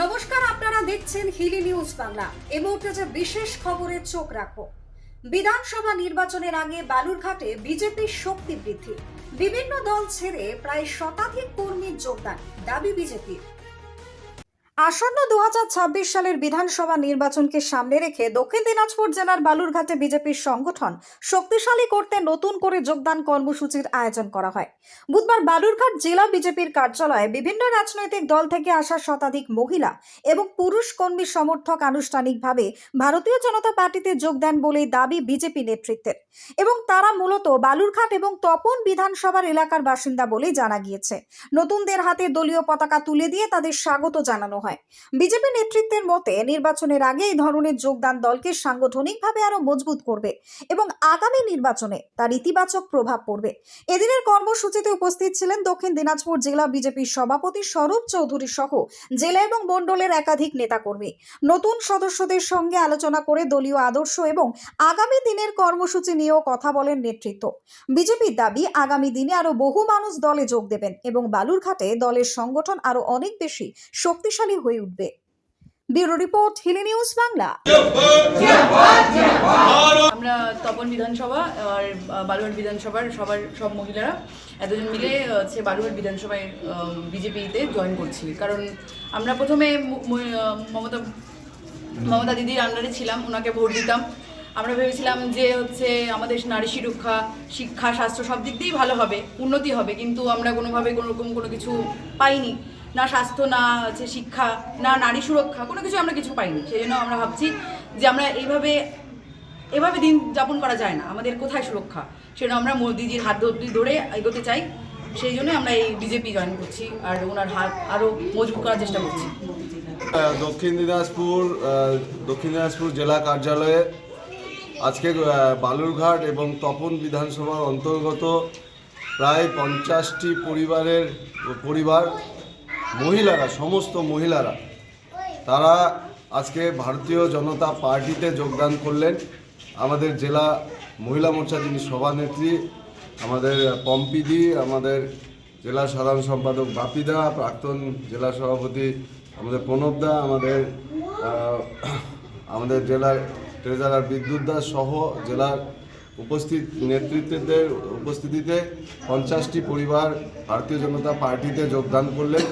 নমস্কার, আপনারা দেখছেন হিলি নিউজ বাংলা। এই মুহূর্তে যে বিশেষ খবরের চোখ রাখবো। বিধানসভা নির্বাচনের আগে বালুরঘাটে বিজেপির শক্তি বৃদ্ধি, বিভিন্ন দল ছেড়ে প্রায় শতাধিক কর্মীর যোগদান, দাবি বিজেপির। আসন্ন 2026 সালের বিধানসভা নির্বাচনকে সামনে রেখে দক্ষিণ দিনাজপুর জেলার বালুরঘাটে বিজেপির সংগঠন শক্তিশালী করতে নতুন করে যোগদান কর্মসূচির আয়োজন করা হয়। বুধবার বালুরঘাট জেলা বিজেপির কার্যালয়ে বিভিন্ন রাজনৈতিক দল থেকে আসা শতাধিক মহিলা এবং পুরুষ কর্মী সমর্থক আনুষ্ঠানিকভাবে ভারতীয় জনতা পার্টিতে যোগ দেন বলেই দাবি বিজেপি নেতৃত্বের, এবং তারা মূলত বালুরঘাট এবং তপন বিধানসভার এলাকার বাসিন্দা বলেই জানা গিয়েছে। নতুনদের হাতে দলীয় পতাকা তুলে দিয়ে তাদের স্বাগত জানানো হয়। বিজেপি নেতৃত্বের মতে নির্বাচনের আগে এই ধরনের যোগদান দলকে সাংগঠনিকভাবে আরো মজবুত করবে এবং আগামী নির্বাচনে তার ইতিবাচক প্রভাব পড়বে। এদিনের কর্মসূচিতে উপস্থিত ছিলেন দক্ষিণ দিনাজপুর জেলা বিজেপির সভাপতি স্বরূপ চৌধুরী সহ জেলা এবং মণ্ডলের একাধিক নেতাকর্মী। নতুন সদস্যদের সঙ্গে আলোচনা করে দলীয় আদর্শ এবং আগামী দিনের কর্মসূচি নিয়েও কথা বলেন নেতৃত্ব। বিজেপির দাবি আগামী দিনে আরো বহু মানুষ দলে যোগ দেবেন এবং বালুরঘাটে দলের সংগঠন আরো অনেক বেশি শক্তিশালী হয়ে উঠবে। Bureau report, Hili news Bangla. আমরা তপন বিধানসভা আর বালুরঘাট বিধানসভার সব মহিলারা এতজন মিলে বালুরঘাট বিধানসভায় বিজেপিতে জয়েন করছি। কারণ আমরা প্রথমে মমতা দিদির আন্ডারে ছিলাম, ওনাকে ভোট দিতাম। আমরা ভেবেছিলাম যে আমাদের নারী সুরক্ষা, শিক্ষা, স্বাস্থ্য সব দিক দিয়েই ভালো হবে, উন্নতি হবে, কিন্তু আমরা কোনোভাবে কোনো কিছু পাইনি। না স্বাস্থ্য, না শিক্ষা, না নারী সুরক্ষা, কোনো কিছু আমরা কিছু পাইনি। সেই জন্য আমরা ভাবছি যে আমরা এভাবে দিন যাপন করা যায় না, আমাদের কোথায় সুরক্ষা। সেজন্য আমরা মোদিজির হাত ধরে এগোতে চাই। সেই জন্য আমরা এই বিজেপি জয়েন করছি আর ওনার হাত আরও মজবুত করার চেষ্টা করছি। দক্ষিণ দিনাজপুর জেলা কার্যালয়ে আজকে বালুরঘাট এবং তপন বিধানসভার অন্তর্গত প্রায় 50টি পরিবার মহিলারা, সমস্ত মহিলারা তারা আজকে ভারতীয় জনতা পার্টিতে যোগদান করলেন। আমাদের জেলা মহিলা মোর্চা যিনি সভানেত্রী আমাদের পম্পিদি, আমাদের জেলা সাধারণ সম্পাদক বাপিদা, প্রাক্তন জেলা সভাপতি আমাদের প্রণবদা, আমাদের জেলার ট্রেজারার বিদ্যুৎ দাস সহ জেলার উপস্থিতিতে 50টি পরিবার ভারতীয় জনতা পার্টিতে যোগদান করলেন।